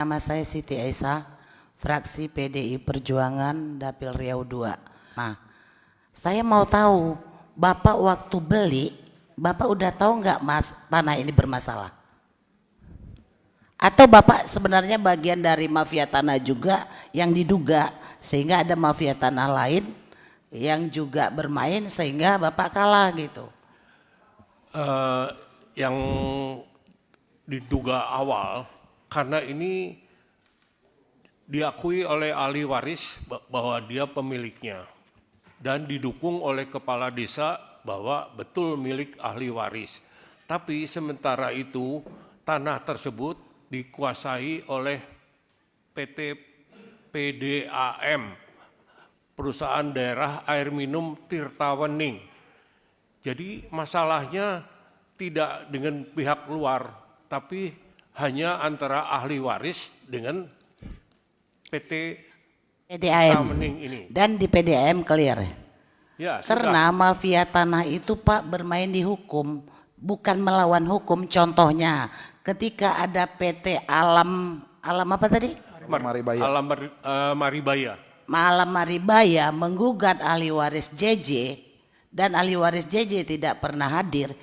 Nama saya Siti Aisyah, fraksi PDI Perjuangan Dapil Riau II. Nah, saya mau tahu, Bapak waktu beli, Bapak udah tahu nggak mas tanah ini bermasalah? Atau Bapak sebenarnya bagian dari mafia tanah juga yang diduga, sehingga ada mafia tanah lain yang juga bermain sehingga Bapak kalah gitu? Yang diduga awal, karena ini diakui oleh ahli waris bahwa dia pemiliknya dan didukung oleh kepala desa bahwa betul milik ahli waris. Tapi sementara itu tanah tersebut dikuasai oleh PT PDAM, Perusahaan Daerah Air Minum Tirtawening. Jadi masalahnya tidak dengan pihak luar, tapi hanya antara ahli waris dengan PT PDAM ini. Dan di PDAM clear. Ya, karena mafia tanah itu Pak bermain di hukum, bukan melawan hukum. Contohnya ketika ada PT Alam apa tadi? Maribaya. Alam Maribaya menggugat ahli waris JJ dan ahli waris JJ tidak pernah hadir.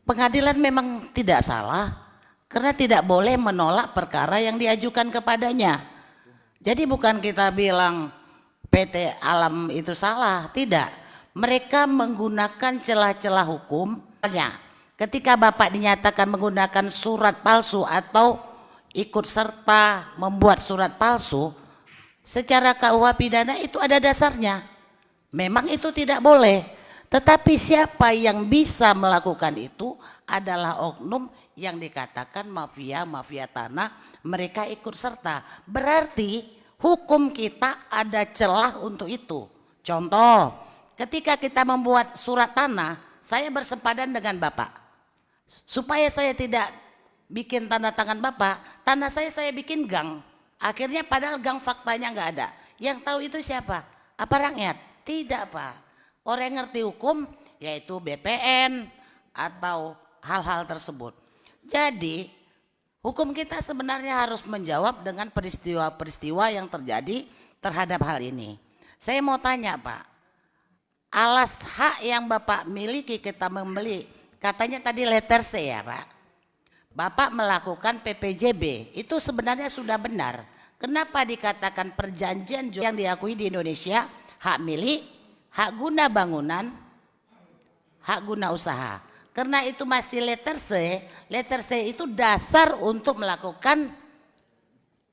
Pengadilan memang tidak salah karena tidak boleh menolak perkara yang diajukan kepadanya. Jadi bukan kita bilang PT Alam itu salah, tidak. Mereka menggunakan celah-celah hukum. Ketika Bapak dinyatakan menggunakan surat palsu atau ikut serta membuat surat palsu, secara KUH pidana itu ada dasarnya. Memang itu tidak boleh. Tetapi siapa yang bisa melakukan itu adalah oknum yang dikatakan mafia tanah, mereka ikut serta. Berarti hukum kita ada celah untuk itu. Contoh, ketika kita membuat surat tanah, saya bersepadan dengan Bapak. Supaya saya tidak bikin tanda tangan Bapak, tanah saya bikin gang. Akhirnya padahal gang faktanya nggak ada. Yang tahu itu siapa? Apa rakyat? Tidak Pak. Orang yang ngerti hukum yaitu BPN atau hal-hal tersebut. Jadi hukum kita sebenarnya harus menjawab dengan peristiwa-peristiwa yang terjadi terhadap hal ini. Saya mau tanya Pak, alas hak yang Bapak miliki kita membeli, katanya tadi letter C ya Pak. Bapak melakukan PPJB, itu sebenarnya sudah benar. Kenapa dikatakan perjanjian yang diakui di Indonesia hak milik, hak guna bangunan, hak guna usaha? Karena itu masih letter C itu dasar untuk melakukan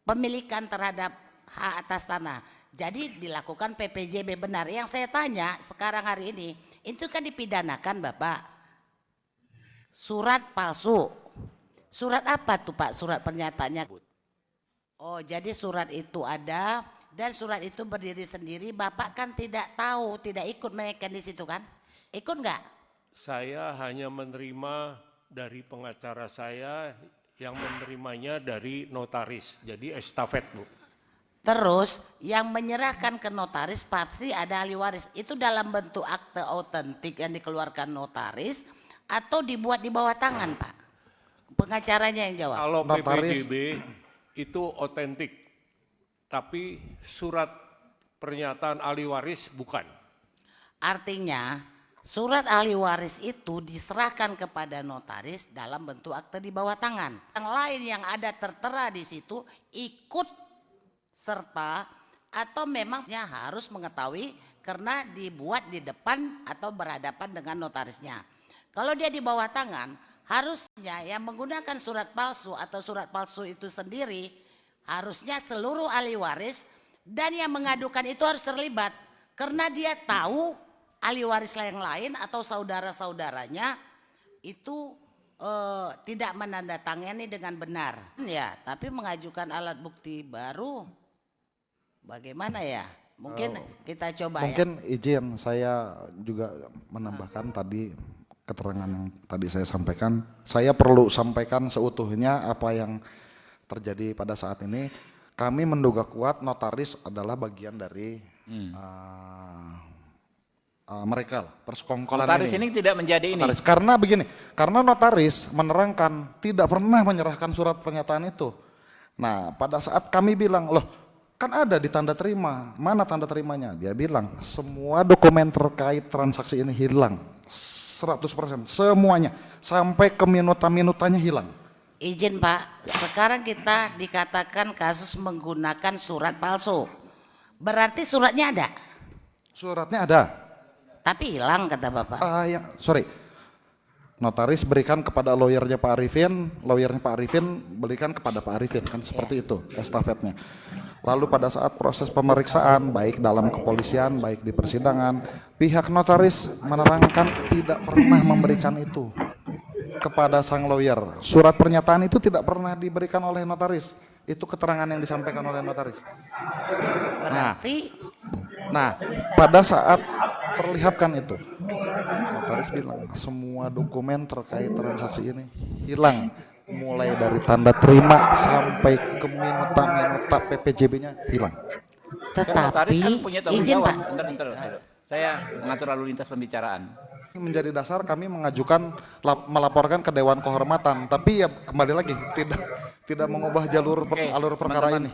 pemilikan terhadap hak atas tanah. Jadi dilakukan PPJB benar. Yang saya tanya sekarang hari ini, itu kan dipidanakan Bapak. Surat palsu. Surat apa tuh Pak? Surat pernyataannya. Oh, jadi surat itu ada dan surat itu berdiri sendiri. Bapak kan tidak tahu, tidak ikut menaikkan di situ kan? Ikut nggak? Saya hanya menerima dari pengacara saya yang menerimanya dari notaris. Jadi estafet Bu. Terus yang menyerahkan ke notaris pasti ada ahli waris. Itu dalam bentuk akte autentik yang dikeluarkan notaris atau dibuat di bawah tangan Pak? Pengacaranya yang jawab. Kalau Notaris. PPJB itu otentik, tapi surat pernyataan ahli waris bukan. Artinya surat ahli waris itu diserahkan kepada notaris dalam bentuk akte di bawah tangan. Yang lain yang ada tertera di situ ikut serta atau memang harus mengetahui karena dibuat di depan atau berhadapan dengan notarisnya. Kalau dia di bawah tangan, harusnya yang menggunakan surat palsu atau surat palsu itu sendiri harusnya seluruh ahli waris dan yang mengadukan itu harus terlibat karena dia tahu ahli waris yang lain atau saudara-saudaranya itu tidak menandatangani dengan benar. Ya, tapi mengajukan alat bukti baru bagaimana ya? Mungkin kita coba Mungkin izin saya juga menambahkan tadi keterangan yang tadi saya sampaikan. Saya perlu sampaikan seutuhnya apa yang terjadi pada saat ini. Kami menduga kuat notaris adalah bagian dari mereka persekongkolan notaris ini tidak menjadi notaris. Karena begini, karena notaris menerangkan tidak pernah menyerahkan surat pernyataan itu. Nah, pada saat kami bilang, loh kan ada di tanda terima, mana tanda terimanya? Dia bilang, semua dokumen terkait transaksi ini hilang, 100%, semuanya, sampai ke minuta-minutanya hilang. Izin Pak, sekarang kita dikatakan kasus menggunakan surat palsu. Berarti suratnya ada, Suratnya ada. tapi hilang kata Bapak. Sorry, notaris berikan kepada lawyernya Pak Arifin, lawyernya Pak Arifin berikan kepada Pak Arifin, kan seperti itu estafetnya. Lalu pada saat proses pemeriksaan, baik dalam kepolisian, baik di persidangan, pihak notaris menerangkan tidak pernah memberikan itu kepada sang lawyer. Surat pernyataan itu tidak pernah diberikan oleh notaris. Itu keterangan yang disampaikan oleh notaris. Berarti Nah, pada saat perlihatkan itu, notaris bilang semua dokumen terkait transaksi ini hilang, mulai dari tanda terima sampai ke minuta-minuta PPJB-nya hilang. Kan notaris kan tetapi punya tanggung izin jawab. Pak, Bentar. Saya mengatur lalu lintas pembicaraan. Menjadi dasar kami mengajukan melaporkan ke Dewan Kehormatan, tapi ya kembali lagi tidak mengubah alur perkara teman-teman. ini.